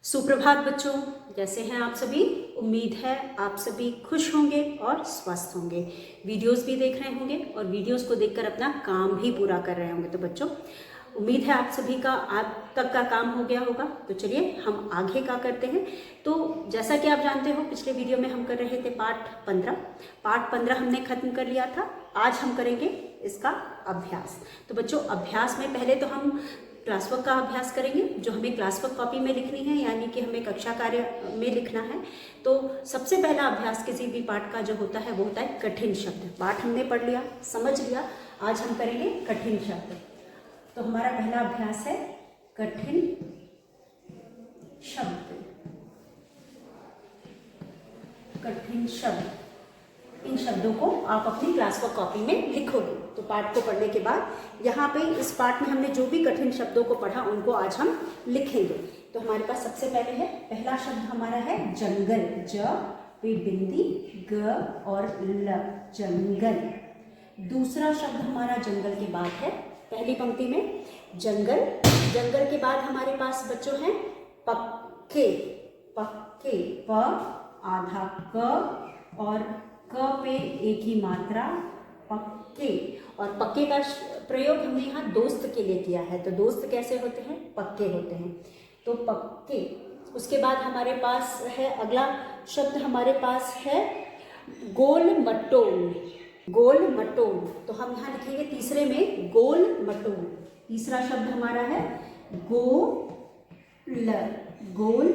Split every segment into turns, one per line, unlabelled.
सुप्रभात बच्चों, कैसे हैं आप सभी। उम्मीद है आप सभी खुश होंगे और स्वस्थ होंगे। वीडियोस भी देख रहे होंगे और वीडियोस को देखकर अपना काम भी पूरा कर रहे होंगे। तो बच्चों, उम्मीद है आप सभी का आज तक का काम हो गया होगा। तो चलिए हम आगे का करते हैं। तो जैसा कि आप जानते हो, पिछले वीडियो में हम कर रहे थे पार्ट 15 हमने खत्म कर लिया था। आज हम करेंगे इसका अभ्यास। तो बच्चों, अभ्यास में पहले तो हम क्लास वर्क का अभ्यास करेंगे, जो हमें क्लास वर्क कॉपी में लिखनी है, यानी कि हमें कक्षा कार्य में लिखना है। तो सबसे पहला अभ्यास किसी भी पाठ का जो होता है वो होता है कठिन शब्द। पाठ हमने पढ़ लिया, समझ लिया, आज हम करेंगे कठिन शब्द। तो हमारा पहला अभ्यास है कठिन शब्द। कठिन शब्द, इन शब्दों को आप अपनी क्लास वर्क कॉपी में लिखोगे। तो पाठ को पढ़ने के बाद यहाँ पे इस पाठ में हमने जो भी कठिन शब्दों को पढ़ा उनको आज हम लिखेंगे। तो हमारे पास सबसे पहले है, पहला शब्द हमारा है जंगल। ज पे बिंदी, ग और ल, जंगल। दूसरा शब्द हमारा जंगल के बाद है, पहली पंक्ति में जंगल। जंगल के बाद हमारे पास बच्चों हैं पक्के। पक्के, प आधा क और क पे एक ही मात्रा, पक्के। और पक्के का प्रयोग हमने यहाँ दोस्त के लिए किया है। तो दोस्त कैसे होते हैं? पक्के होते हैं। तो पक्के। उसके बाद हमारे पास है अगला शब्द, हमारे पास है गोल मटोल। गोल मटोल, तो हम यहाँ लिखेंगे तीसरे में गोल मटोल। तीसरा शब्द हमारा है गोल। गोल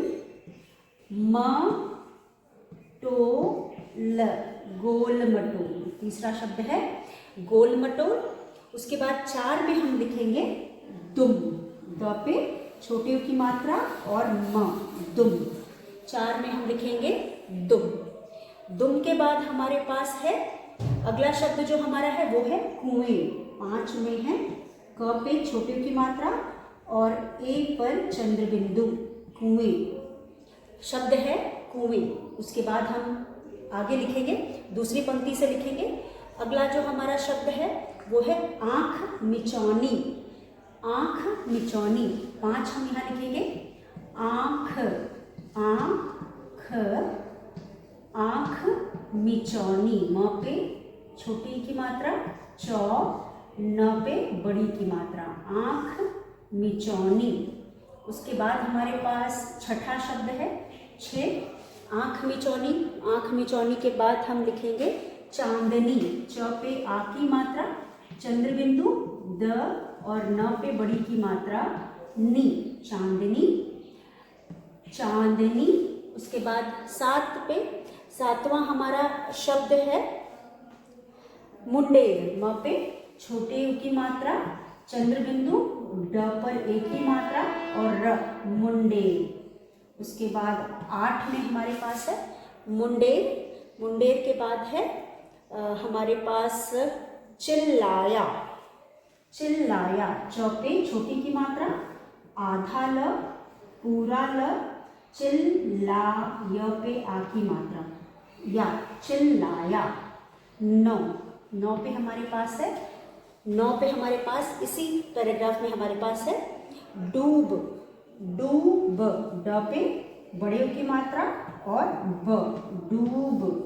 म टोल, गोल मटोल। तीसरा शब्द है गोल मटोल। उसके बाद 4 में हम लिखेंगे दुम। द पे छोटे की मात्रा और म, दुम। 4 में हम लिखेंगे दुम। दुम के बाद हमारे पास है अगला शब्द जो हमारा है वो है कुएं। 5 में है क पे छोटे की मात्रा और ए पर चंद्र बिंदु, कुएं। शब्द है कुएं। उसके बाद हम आगे लिखेंगे, दूसरी पंक्ति से लिखेंगे। अगला जो हमारा शब्द है वो है आंख मिचौनी। आंख मिचौनी, 5 हम यहाँ लिखेंगे आंख। आंख, आंख मिचौनी। म पे छोटी की मात्रा, चौ, न पे बड़ी की मात्रा, आंख मिचौनी। उसके बाद हमारे पास छठा शब्द है 6, आंख मिचौनी। आंख मिचौनी के बाद हम लिखेंगे चांदनी। च पे आ की मात्रा, चंद्र बिंदु, द और न पे बड़ी की मात्रा, नी, चांदनी। चांदनी। उसके बाद 7 पे 7वां हमारा शब्द है मुंडेर। म पे छोटे उ की मात्रा, चंद्र बिंदु, ड पर एक ही मात्रा और र, मुंडेर। उसके बाद 8 में हमारे पास है मुंडेर। मुंडेर के बाद है हमारे पास चिल्लाया। चिल्लाया, च पे छोटी की मात्रा, आधा ल, पूरा ल, चिल्ला, य पे आ की मात्रा, या, चिल्लाया। 9 पे हमारे पास है, 9 पे हमारे पास इसी पैराग्राफ में हमारे पास है डूब। डूब, ड पे बड़े की मात्रा और ब, डूब।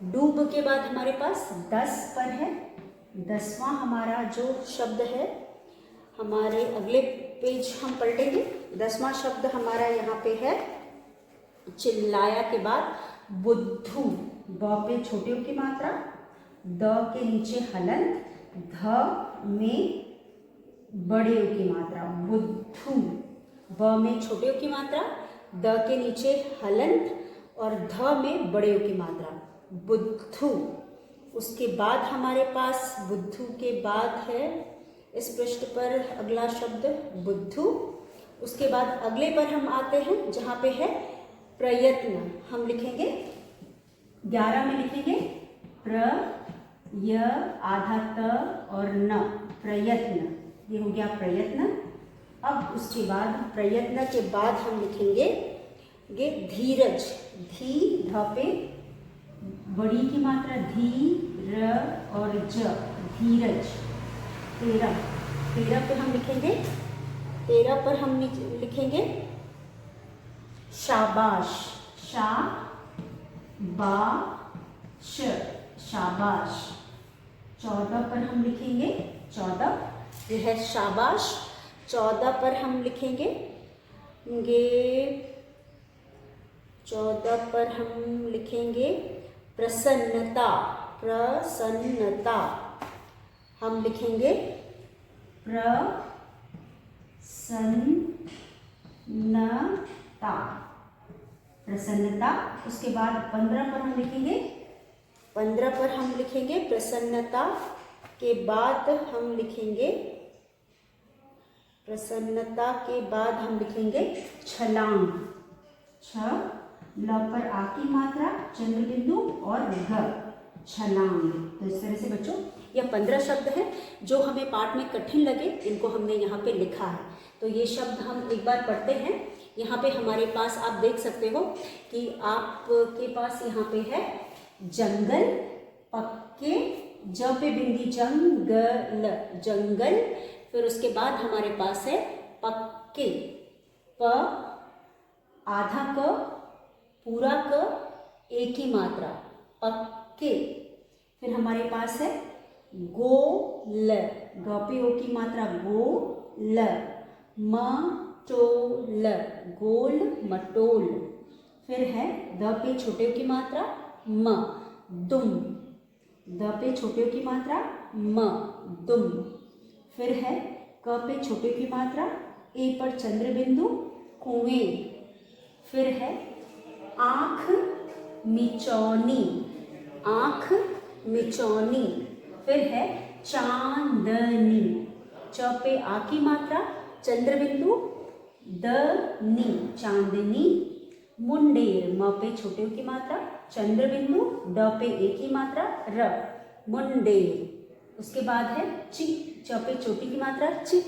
डूब के बाद हमारे पास 10 पर है। 10वां हमारा जो शब्द है, हमारे अगले पेज हम पलटेंगे। 10वां शब्द हमारा यहाँ पे है चिल्लाया के बाद बुद्धू। ब पे छोटे की मात्रा, द के नीचे हलंत, ध में बड़े की मात्रा, बुद्धू। ब में छोटे की मात्रा, द के नीचे हलंत और ध में बड़े की मात्रा, बुद्धू। उसके बाद हमारे पास बुद्धू के बाद है इस पृष्ठ पर अगला शब्द बुद्धू। उसके बाद अगले पर हम आते हैं जहाँ पे है प्रयत्न। हम लिखेंगे 11 में लिखेंगे प्र, य, आधा त और न, प्रयत्न। ये हो गया प्रयत्न। अब उसके बाद प्रयत्न के बाद हम लिखेंगे धीरज। धी, ध पे बड़ी की मात्रा, धी, र और ज, धीरज। 13 पे हम लिखेंगे, 13 पर हम लिखेंगे शाबाश, शाबाश। 14 पर हम लिखेंगे 14, ये है शाबाश। 14 पर हम लिखेंगे 14 पर हम लिखेंगे प्रसन्नता, प्रसन्नता। हम लिखेंगे प्रसन्नता, प्रसन्नता। उसके बाद 15 पर हम लिखेंगे 15 पर हम लिखेंगे प्रसन्नता के बाद हम लिखेंगे प्रसन्नता के बाद हम लिखेंगे छलांग। छ ल पर आ की मात्रा, चंद्र बिंदु और ग, छलांग। तो इस तरह से बच्चों यह 15 शब्द हैं जो हमें पाठ में कठिन लगे, इनको हमने यहाँ पे लिखा है। तो ये शब्द हम एक बार पढ़ते हैं। यहाँ पे हमारे पास आप देख सकते हो कि आपके पास यहाँ पे है जंगल, पक्के, ज पे बिंदी जंगल, जंगल। फिर उसके बाद हमारे पास है पक्के, प आधा क, पूरा क, एक ही मात्रा, पक्के। फिर हमारे पास है गोल, ग पे ओ की मात्रा गोल, मटोल, गोल मटोल। फिर है द पे छोटे की मात्रा म, दुम, द पे छोटे की मात्रा म, दुम। फिर है क पे छोटे की मात्रा, ए पर चंद्र बिंदु, कुएं। फिर है आँख मिचौनी, आँख मिचौनी। फिर है चांदनी, च पे आ की मात्रा, चंद्र बिंदु, द नी, चांदनी। मुंडेर, म पे छोटे की मात्रा, चंद्र बिंदु, ड पे एक ही मात्रा, र, मुंडेर। उसके बाद है चि, च पे छोटी की मात्रा, चि,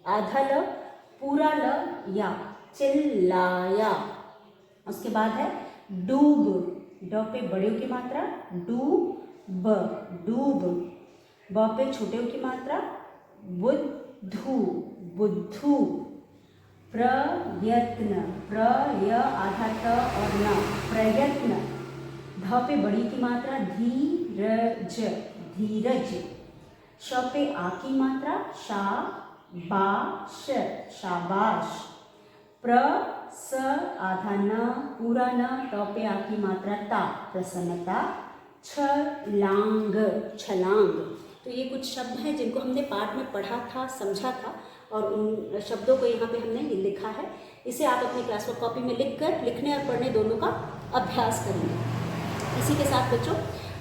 आधा ल, पूरा ल, या, चिल्लाया। उसके बाद है डूब, ड पे बड़े की मात्रा, डूब, डूब। ब पे छोटे की मात्रा, बुद्धू, बुद्धू। प्रयत्न, प्रय आधा त और न, प्रयत्न। ध पे बड़ी की मात्रा, धीरज, धीरज। श पे आ की मात्रा, शाबाश, शाबाश। प्र स आधा न, पूरा न, त पे आ की मात्रा, ता, प्रसन्नता। छलांग, छलांग। तो ये कुछ शब्द हैं जिनको हमने पाठ में पढ़ा था, समझा था, और उन शब्दों को यहाँ पे हमने लिखा है। इसे आप अपनी क्लास वर्क कॉपी में लिखकर लिखने और पढ़ने दोनों का अभ्यास करेंगे। इसी के साथ बच्चों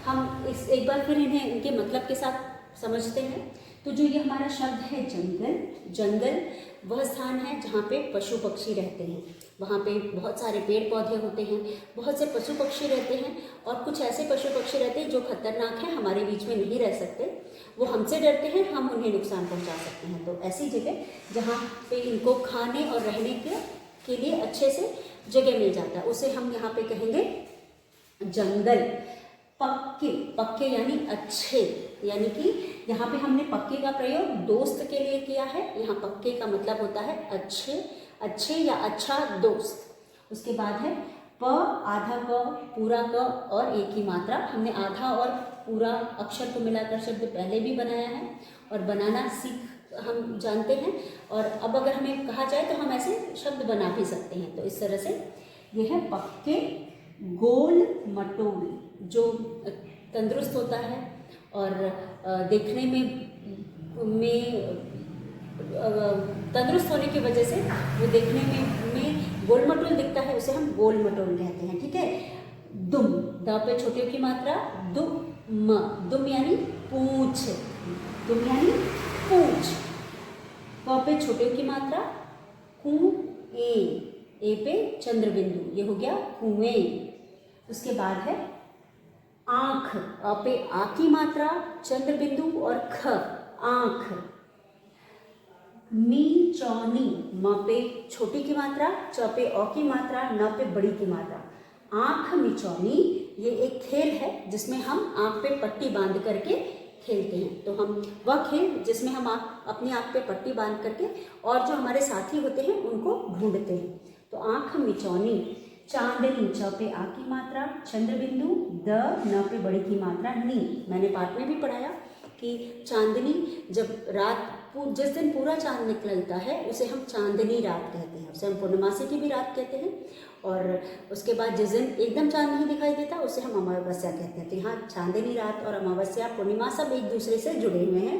हम एक बार फिर इन्हें इनके मतलब के साथ समझते हैं। तो जो ये हमारा शब्द है जंगल, जंगल वह स्थान है जहाँ पे पशु पक्षी रहते हैं। वहाँ पे बहुत सारे पेड़ पौधे होते हैं, बहुत से पशु पक्षी रहते हैं, और कुछ ऐसे पशु पक्षी रहते हैं जो खतरनाक हैं, हमारे बीच में नहीं रह सकते, वो हमसे डरते हैं, हम उन्हें नुकसान पहुँचा सकते हैं। तो ऐसी जगह जहाँ पे इनको खाने और रहने के लिए अच्छे से जगह मिल जाता है, उसे हम यहाँ पे कहेंगे जंगल। पक्के, पक्के यानी अच्छे, यानी कि यहाँ पे हमने पक्के का प्रयोग दोस्त के लिए किया है। यहाँ पक्के का मतलब होता है अच्छे, अच्छे या अच्छा दोस्त। उसके बाद है प आधा क, पूरा क और एक ही मात्रा। हमने आधा और पूरा अक्षर को मिलाकर शब्द पहले भी बनाया है और बनाना सीख हम जानते हैं, और अब अगर हमें कहा जाए तो हम ऐसे शब्द बना भी सकते हैं। तो इस तरह से ये है पक्के। गोल मटोल, जो तंदुरुस्त होता है और देखने में तंदुरुस्त होने की वजह से वो देखने में गोल मटोल दिखता है, उसे हम गोल मटोल कहते हैं। ठीक है। दुम, द पे छोटे की मात्रा, दुम, दुम यानी पूंछ, दुम यानी पूंछ। प पे छोटे की मात्रा, कुएं, ए पे चंद्र बिंदु, ये हो गया कुएं। उसके बाद है आँख, अ पे आ की मात्रा, चंद्र बिंदु और ख, आँख। मिचौनी, म पे छोटी की मात्रा, च पे अ की मात्रा, न पे बड़ी की मात्रा, आँख मिचौनी। ये एक खेल है जिसमें हम आँख पे पट्टी बांध करके खेलते हैं। तो हम वह खेल जिसमें हम अपनी आँख पे पट्टी बांध करके और जो हमारे साथी होते हैं उनको ढूंढते हैं। तो आँख मिचौनी, चांदनी, च पे आ की मात्रा, चंद्र बिंदु, द, न पे बड़ी की मात्रा, नी। मैंने पाठ में भी पढ़ाया कि चांदनी जब रात जिस दिन पूरा चांद निकलता है उसे हम चांदनी रात कहते हैं, उसे हम पूर्णमासी की भी रात कहते हैं। और उसके बाद जिस दिन एकदम चांद नहीं दिखाई देता उसे हम अमावस्या कहते हैं। तो यहाँ चांदनी रात और अमावस्या, पूर्णिमा सब एक दूसरे से जुड़े हुए हैं,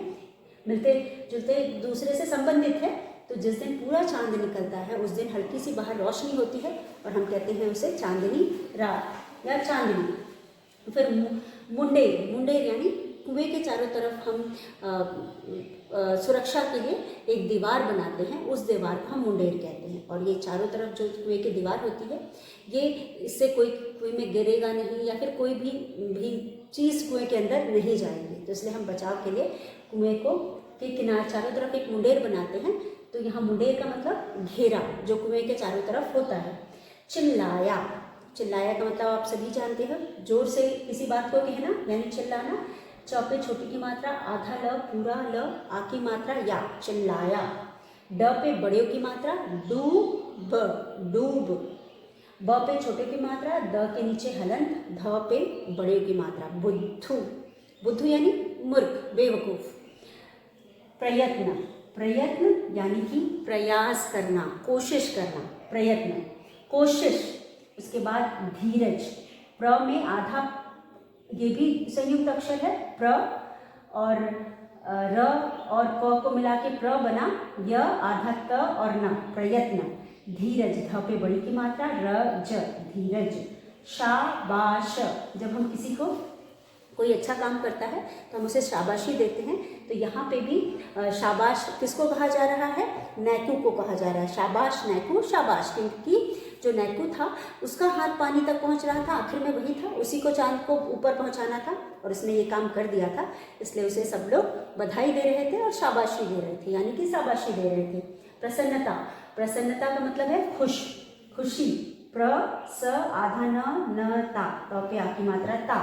मिलते जुलते एक दूसरे से संबंधित है। तो जिस दिन पूरा चांद निकलता है उस दिन हल्की सी बाहर रोशनी होती है और हम कहते हैं उसे चांदनी रात या चांदनी। फिर मुंडेर, मुंडेर यानी कुएं के चारों तरफ हम सुरक्षा के लिए एक दीवार बनाते हैं, उस दीवार को हम मुंडेर कहते हैं। और ये चारों तरफ जो कुएं की दीवार होती है, ये इससे कोई कुएं में गिरेगा नहीं या फिर कोई भी चीज़ कुएं के अंदर नहीं जाएगी। तो इसलिए हम बचाव के लिए कुएं को के किनारे चारों तरफ एक मुंडेर बनाते हैं। तो यहाँ मुंडेर का मतलब घेरा जो कुएं के चारों तरफ होता है। चिल्लाया, चिल्लाया का मतलब आप सभी जानते हो, जोर से किसी बात को कहना यानी चिल्लाना। च पे छोटी की मात्रा, आधा ल, पूरा ल, आ की मात्रा या, चिल्लाया। ड पे बड़े की मात्रा, डूब, डूब। ब पे छोटे की मात्रा, द के नीचे हलंत, ध पे बड़े की मात्रा, बुद्धू, बुद्धू यानी मूर्ख, बेवकूफ। प्रयत्न, प्रयत्न यानी कि प्रयास करना, कोशिश करना, प्रयत्न, कोशिश। उसके बाद धीरज, प्र में आधा, ये भी संयुक्त अक्षर है, प्र और र और क को मिला के प्र बना, य आधा त और न, प्रयत्न। धीरज, ध पे बड़ी की मात्रा, र ज, धीरज। शाबाश, जब हम किसी को कोई अच्छा काम करता है तो हम उसे शाबाशी देते हैं। तो यहाँ पे भी शाबाश किसको कहा जा रहा है, नैकू को कहा जा रहा है। शाबाश नैकू, शाबाश, क्योंकि जो नैकू था उसका हाथ पानी तक पहुँच रहा था, आखिर में वही था, उसी को चांद को ऊपर पहुँचाना था और उसने ये काम कर दिया था, इसलिए उसे सब लोग बधाई दे रहे थे और शाबाशी दे रहे थे, यानी कि शाबाशी दे रहे थे। प्रसन्नता, प्रसन्नता का मतलब है खुश, खुशी। प्र स आधा न ता, तो पे आ की मात्रा ता।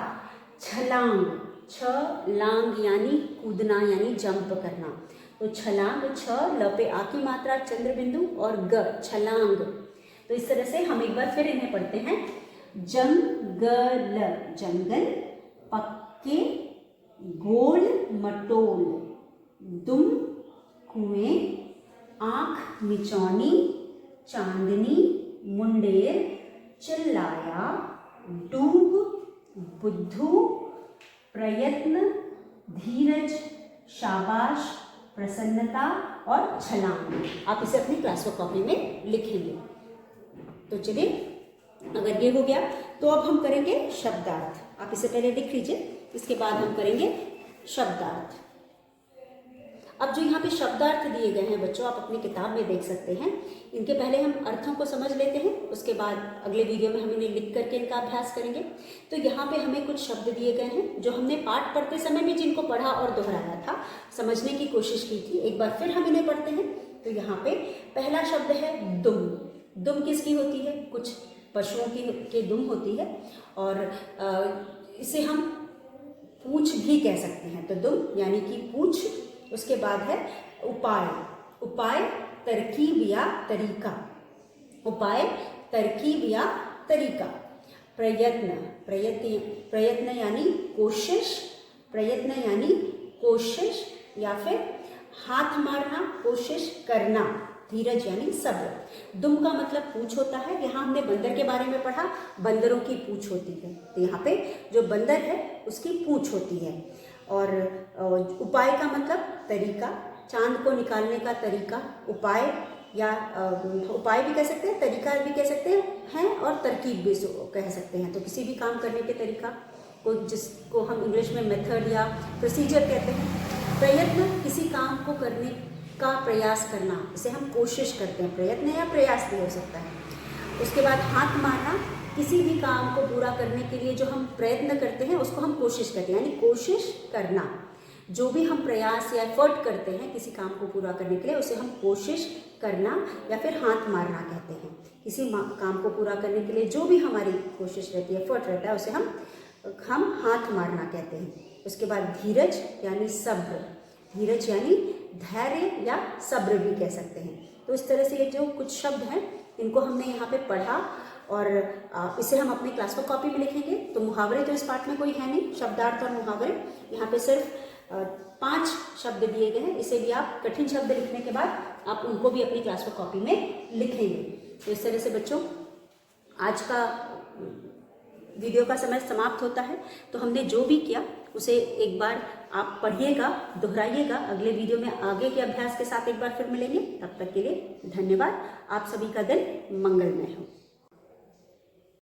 छलांग, छ लांग यानी कूदना यानी जंप करना। तो छलांग, छ ल पे आ की मात्रा, चंद्र बिंदु और ग, छलांग। तो इस तरह से हम एक बार फिर इन्हें पढ़ते हैं। जंगल, जंगल। पक्के, गोल मटोल। दुम, कुएं। आँख मिचौनी, चांदनी, मुंडेर। चिल्लाया, डूब, बुद्धू। प्रयत्न, धीरज, शाबाश, प्रसन्नता और छलांग। आप इसे अपनी क्लास वर्क कॉपी में लिखेंगे। तो चलिए, अगर ये हो गया तो अब हम करेंगे शब्दार्थ। आप इसे पहले लिख लीजिए, इसके बाद हम करेंगे शब्दार्थ। अब जो यहाँ पे शब्दार्थ दिए गए हैं बच्चों, आप अपनी किताब में देख सकते हैं। इनके पहले हम अर्थों को समझ लेते हैं, उसके बाद अगले वीडियो में हम इन्हें लिख करके इनका अभ्यास करेंगे। तो यहाँ पे हमें कुछ शब्द दिए गए हैं जो हमने पाठ पढ़ते समय भी जिनको पढ़ा और दोहराया था, समझने की कोशिश की थी। एक बार फिर हम इन्हें पढ़ते हैं। तो यहाँ पे पहला शब्द है दुम। दुम किसकी होती है, कुछ पशुओं की दुम होती है और इसे हम पूंछ भी कह सकते हैं। तो दुम यानी कि पूंछ। उसके बाद है उपाय, उपाय तरकीब या तरीका, उपाय तरकीब या तरीका। प्रयत्न, प्रयत्न यानी कोशिश, प्रयत्न यानी कोशिश या फिर हाथ मारना, कोशिश करना। धीरज यानी सब्र। दुम का मतलब पूंछ होता है। यहाँ हमने बंदर के बारे में पढ़ा, बंदरों की पूंछ होती है। तो यहाँ पे जो बंदर है उसकी पूंछ होती है। और उपाय का मतलब तरीका, चांद को निकालने का तरीका। उपाय या उपाय भी कह सकते हैं, तरीका भी कह सकते हैं और तरकीब भी कह सकते हैं। तो किसी भी काम करने के तरीका को, जिसको हम इंग्लिश में मेथड या प्रोसीजर कहते हैं। प्रयत्न किसी काम को करने का प्रयास करना, इसे हम कोशिश करते हैं। प्रयत्न या प्रयास भी हो सकता है। उसके बाद हाथ मारना, किसी भी काम को पूरा करने के लिए जो हम प्रयत्न करते हैं उसको हम कोशिश करते हैं, यानी कोशिश करना। जो भी हम प्रयास या एफर्ट करते हैं किसी काम को पूरा करने के लिए, उसे हम कोशिश करना या फिर हाथ मारना कहते हैं। किसी काम को पूरा करने के लिए जो भी हमारी कोशिश रहती है, एफर्ट रहता है, उसे हम हाथ मारना कहते हैं। उसके बाद धीरज यानी सब्र, धीरज यानी धैर्य या सब्र भी कह सकते हैं। तो इस तरह से ये जो कुछ शब्द हैं इनको हमने यहाँ पे पढ़ा और इसे हम अपनी क्लास वर्क कॉपी में लिखेंगे। तो मुहावरे तो इस पार्ट में कोई है नहीं, शब्दार्थ और मुहावरे। यहाँ पे सिर्फ 5 शब्द दिए गए हैं। इसे भी आप कठिन शब्द लिखने के बाद आप उनको भी अपनी क्लास वर्क कॉपी में लिखेंगे। तो इस तरह से बच्चों आज का वीडियो का समय समाप्त होता है। तो हमने जो भी किया उसे एक बार आप पढ़िएगा, दोहराइएगा। अगले वीडियो में आगे के अभ्यास के साथ एक बार फिर मिलेंगे। तब तक के लिए धन्यवाद। आप सभी का दिन मंगलमय हो।